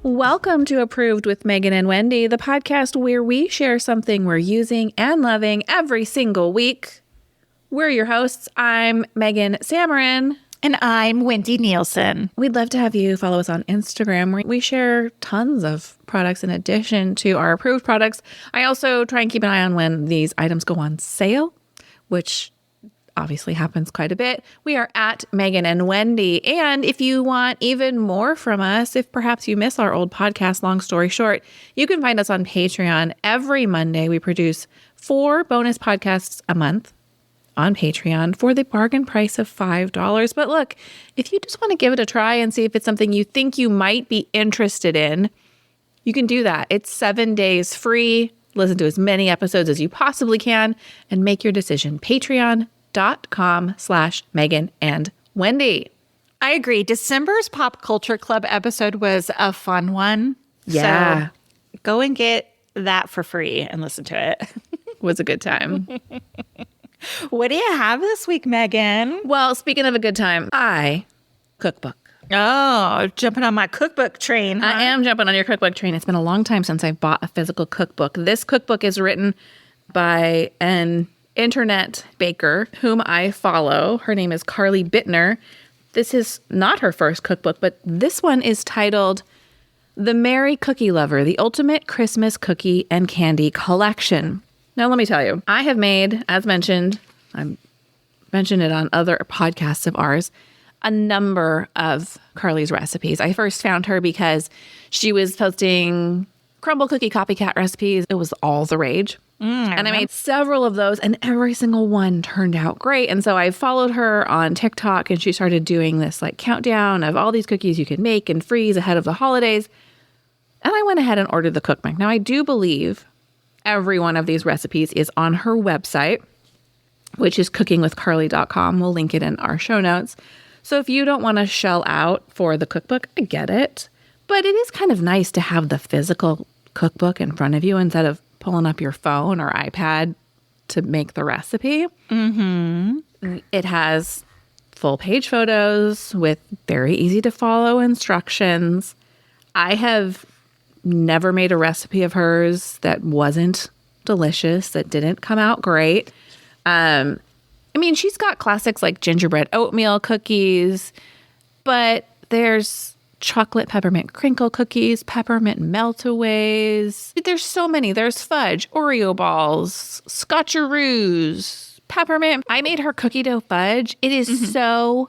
Welcome to Approved with Megan and Wendy, the podcast where we share something we're using and loving every single week. We're your hosts. I'm Megan Samarin. And I'm Wendy Nielsen. We'd love to have you follow us on Instagram, where we share tons of products in addition to our approved products. I also try and keep an eye on when these items go on sale, which obviously happens quite a bit. We are at Megan and Wendy. And if you want even more from us, if perhaps you miss our old podcast, long story short, you can find us on Patreon. Every Monday, we produce 4 bonus podcasts a month on Patreon for the bargain price of $5. But look, if you just want to give it a try and see if it's something you think you might be interested in, you can do that. It's 7 days free. Listen to as many episodes as you possibly can and make your decision. Patreon.com/Megan and Wendy. I agree. December's Pop Culture Club episode was a fun one. Yeah. So go and get that for free and listen to it. Was a good time. What do you have this week, Megan? Well, speaking of a good time, cookbook. Oh, jumping on my cookbook train, huh? I am jumping on your cookbook train. It's been a long time since I've bought a physical cookbook. This cookbook is written by an internet baker whom I follow. Her name is Carly Bittner. This is not her first cookbook, but this one is titled The Merry Cookie Lover, the Ultimate Christmas Cookie and Candy Collection. Now, let me tell you, I have made, as mentioned, I mentioned it on other podcasts of ours, a number of Carly's recipes. I first found her because she was posting crumble cookie copycat recipes. It was all the rage. And I made several of those, and every single one turned out great. And so I followed her on TikTok, and she started doing this like countdown of all these cookies you can make and freeze ahead of the holidays. And I went ahead and ordered the cookbook. Now, I do believe every one of these recipes is on her website, which is cookingwithcarly.com. We'll link it in our show notes. So if you don't want to shell out for the cookbook, I get it. But it is kind of nice to have the physical cookbook in front of you instead of pulling up your phone or iPad to make the recipe. Mm-hmm. It has full page photos with very easy to follow instructions. I have never made a recipe of hers that wasn't delicious, that didn't come out great. I mean, she's got classics like gingerbread oatmeal cookies, but there's chocolate peppermint crinkle cookies, peppermint meltaways. There's so many. There's fudge, Oreo balls, scotcheroos, peppermint. I made her cookie dough fudge. It is so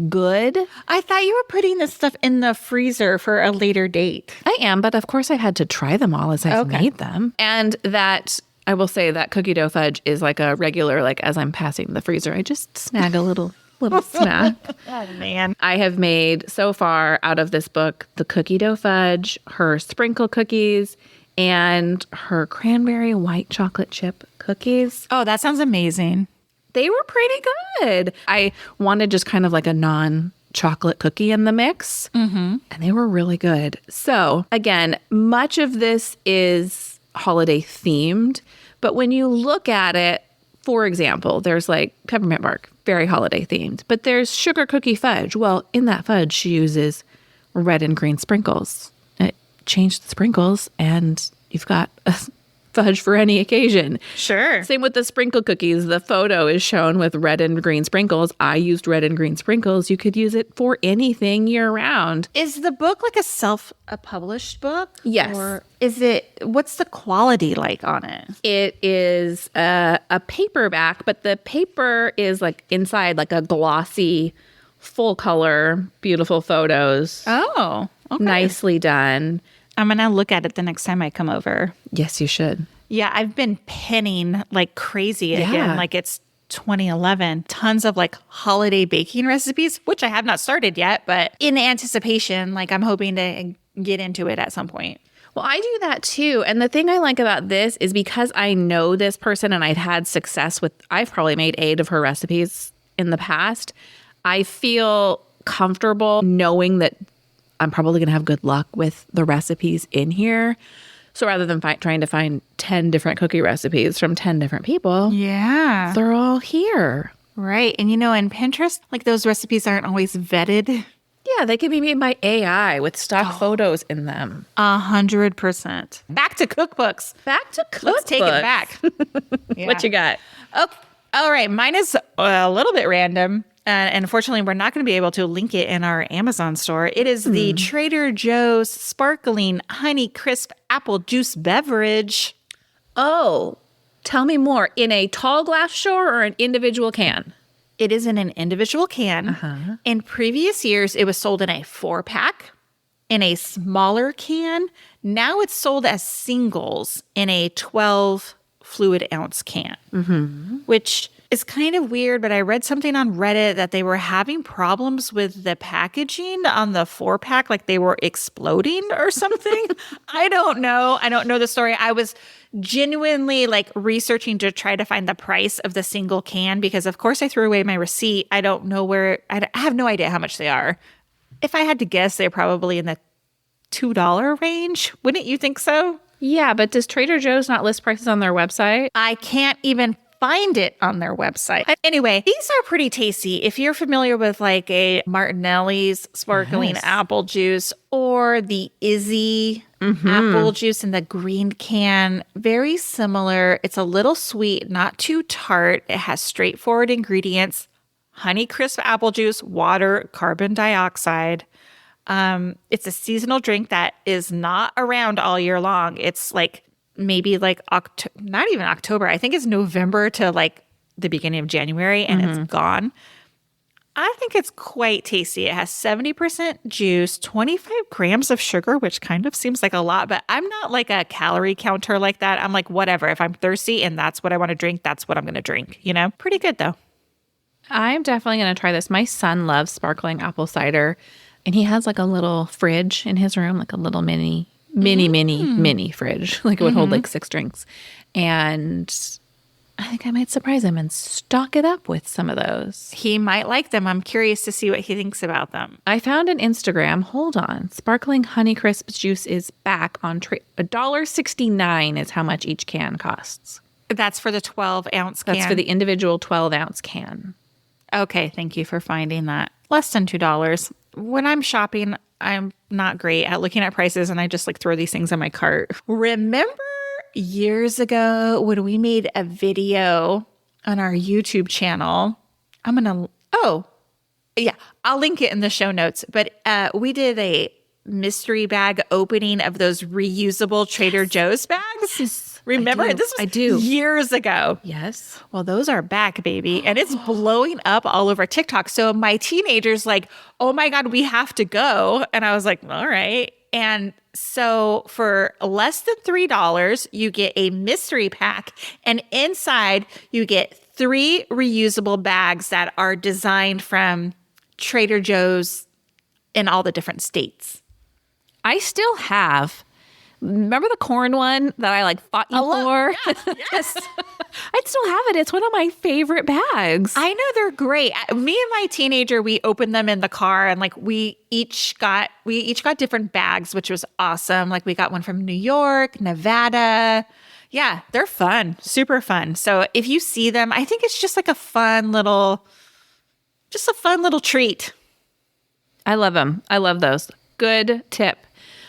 good. I thought you were putting this stuff in the freezer for a later date. I am, but of course I had to try them all as I've made them. And that, I will say that cookie dough fudge is like a regular, like as I'm passing the freezer, I just snag a little snack. Oh, man. I have made so far out of this book the cookie dough fudge, her sprinkle cookies, and her cranberry white chocolate chip cookies. Oh, that sounds amazing. They were pretty good. I wanted just kind of like a non-chocolate cookie in the mix, and they were really good. So again, much of this is holiday themed, but when you look at it, for example, there's like peppermint bark, very holiday themed, but there's sugar cookie fudge. Well, in that fudge, she uses red and green sprinkles. Change the sprinkles and you've got a fudge for any occasion. Sure. Same with the sprinkle cookies. The photo is shown with red and green sprinkles. I used red and green sprinkles. You could use it for anything year round. Is the book like a self-published book? Yes. Or is it, what's the quality like on it? It is a paperback, but the paper is like inside like a glossy, full color, beautiful photos. Oh, okay. Nicely done. I'm going to look at it the next time I come over. Yes, you should. Yeah, I've been pinning like crazy again. Like it's 2011. Tons of like holiday baking recipes, which I have not started yet, but in anticipation, like I'm hoping to get into it at some point. Well, I do that too. And the thing I like about this is because I know this person and I've had success with, I've probably made 8 of her recipes in the past. I feel comfortable knowing that I'm probably going to have good luck with the recipes in here. So rather than trying to find 10 different cookie recipes from 10 different people, yeah, they're all here. Right. And you know, in Pinterest, like those recipes aren't always vetted. yeah, they can be made by AI with stock photos in them. 100%. Back to cookbooks. Back to cookbooks. Let's take it back. Yeah. What you got? Oh, all right. Mine is a little bit random. And unfortunately, we're not going to be able to link it in our Amazon store. It is the Trader Joe's Sparkling Honey Crisp Apple Juice Beverage. Oh, tell me more. In a tall glass jar or an individual can? It is in an individual can. In previous years, it was sold in a 4-pack, in a smaller can. Now it's sold as singles in a 12 fluid ounce can, which is kind of weird. But I read something on Reddit that they were having problems with the packaging on the 4-pack, like they were exploding or something. I don't know. I don't know the story. I was genuinely like researching to try to find the price of the single can because of course I threw away my receipt. I don't know I have no idea how much they are. If I had to guess, they're probably in the $2 range. Wouldn't you think so? Yeah, but does Trader Joe's not list prices on their website? I can't even find it on their website. Anyway, these are pretty tasty. If you're familiar with like a Martinelli's sparkling apple juice or the Izzy apple juice in the green can, very similar. It's a little sweet, not too tart. It has straightforward ingredients: honey crisp apple juice, water, carbon dioxide. It's a seasonal drink that is not around all year long. It's like maybe like not even October. I think it's November to like the beginning of January and it's gone. I think it's quite tasty. It has 70% juice, 25 grams of sugar, which kind of seems like a lot, but I'm not like a calorie counter like that. I'm like, whatever. If I'm thirsty and that's what I want to drink, that's what I'm going to drink. You know, pretty good though. I'm definitely going to try this. My son loves sparkling apple cider, and he has like a little fridge in his room, like a little mini fridge. Like it would hold like 6 drinks. And I think I might surprise him and stock it up with some of those. He might like them. I'm curious to see what he thinks about them. I found an Instagram. Hold on. Sparkling Honey Crisp juice is back on $1.69 is how much each can costs. That's for the 12-ounce can? That's for the individual 12-ounce can. Okay, thank you for finding that. Less than $2. When I'm shopping, I'm not great at looking at prices and I just like throw these things in my cart. Remember years ago when we made a video on our YouTube channel? I'll link it in the show notes. But we did a mystery bag opening of those reusable Trader Joe's bags. Yes, Remember? This was years ago. Yes. Well, those are back, baby. And it's blowing up all over TikTok. So my teenager's like, oh my God, we have to go. And I was like, all right. And so for less than $3, you get a mystery pack. And inside, you get 3 reusable bags that are designed from Trader Joe's in all the different states. I still have. Remember the corn one that I like fought you for? Yes. I still have it. It's one of my favorite bags. I know they're great. Me and my teenager, we opened them in the car and like we each got different bags, which was awesome. Like we got one from New York, Nevada. Yeah, they're fun. Super fun. So if you see them, I think it's just like a fun little treat. I love them. I love those. Good tip.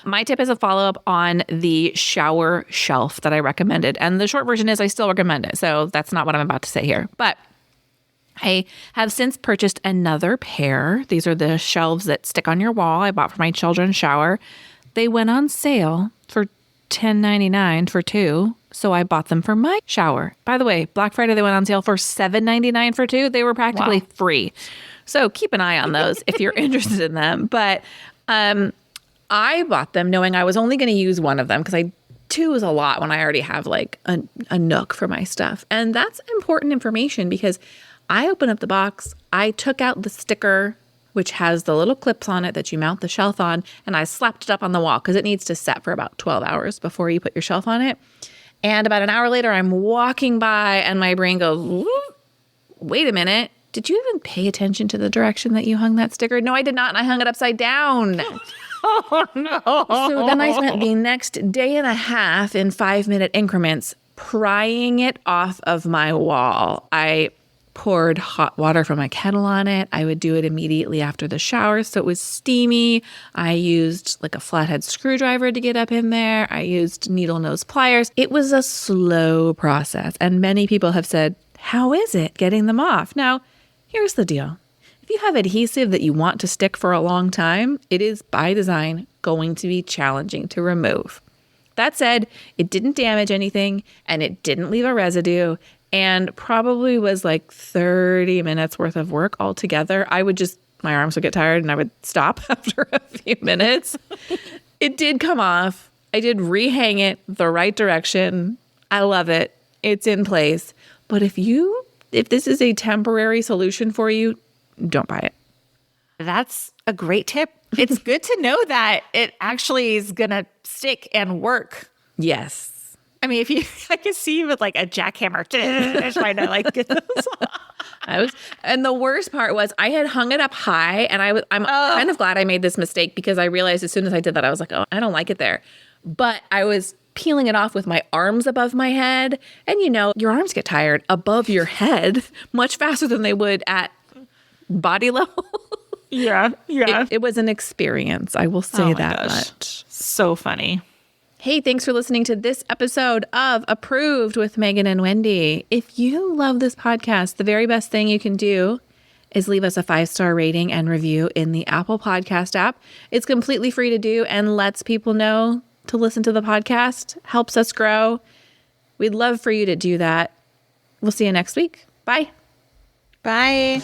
My tip is a follow-up on the shower shelf that I recommended. And the short version is I still recommend it. So that's not what I'm about to say here. But I have since purchased another pair. These are the shelves that stick on your wall I bought for my children's shower. They went on sale for $10.99 for 2. So I bought them for my shower. By the way, Black Friday, they went on sale for $7.99 for 2. They were practically free. So keep an eye on those if you're interested in them. But I bought them knowing I was only going to use one of them because 2 is a lot when I already have like a nook for my stuff. And that's important information because I opened up the box, I took out the sticker, which has the little clips on it that you mount the shelf on, and I slapped it up on the wall because it needs to set for about 12 hours before you put your shelf on it. And about an hour later, I'm walking by and my brain goes, wait a minute. Did you even pay attention to the direction that you hung that sticker? No, I did not. And I hung it upside down. Oh, no. So then I spent the next day and a half in 5-minute increments prying it off of my wall. I poured hot water from a kettle on it. I would do it immediately after the shower so it was steamy. I used like a flathead screwdriver to get up in there. I used needle nose pliers. It was a slow process. And many people have said, how is it getting them off? Now, here's the deal. If you have adhesive that you want to stick for a long time, it is by design going to be challenging to remove. That said, it didn't damage anything and it didn't leave a residue and probably was like 30 minutes worth of work altogether. My arms would get tired and I would stop after a few minutes. It did come off. I did rehang it the right direction. I love it. It's in place. But if this is a temporary solution for you, don't buy it. That's a great tip. It's good to know that it actually is going to stick and work. Yes. I mean, I could see you with like a jackhammer trying to like get those. And the worst part was I had hung it up high, and I'm kind of glad I made this mistake because I realized as soon as I did that, I was like, oh, I don't like it there. But I was peeling it off with my arms above my head. And your arms get tired above your head much faster than they would at body level. Yeah. It was an experience. I will say that much. So funny. Hey, thanks for listening to this episode of Approved with Megan and Wendy. If you love this podcast, the very best thing you can do is leave us a 5-star rating and review in the Apple Podcast app. It's completely free to do and lets people know to listen to the podcast, helps us grow. We'd love for you to do that. We'll see you next week. Bye. Bye.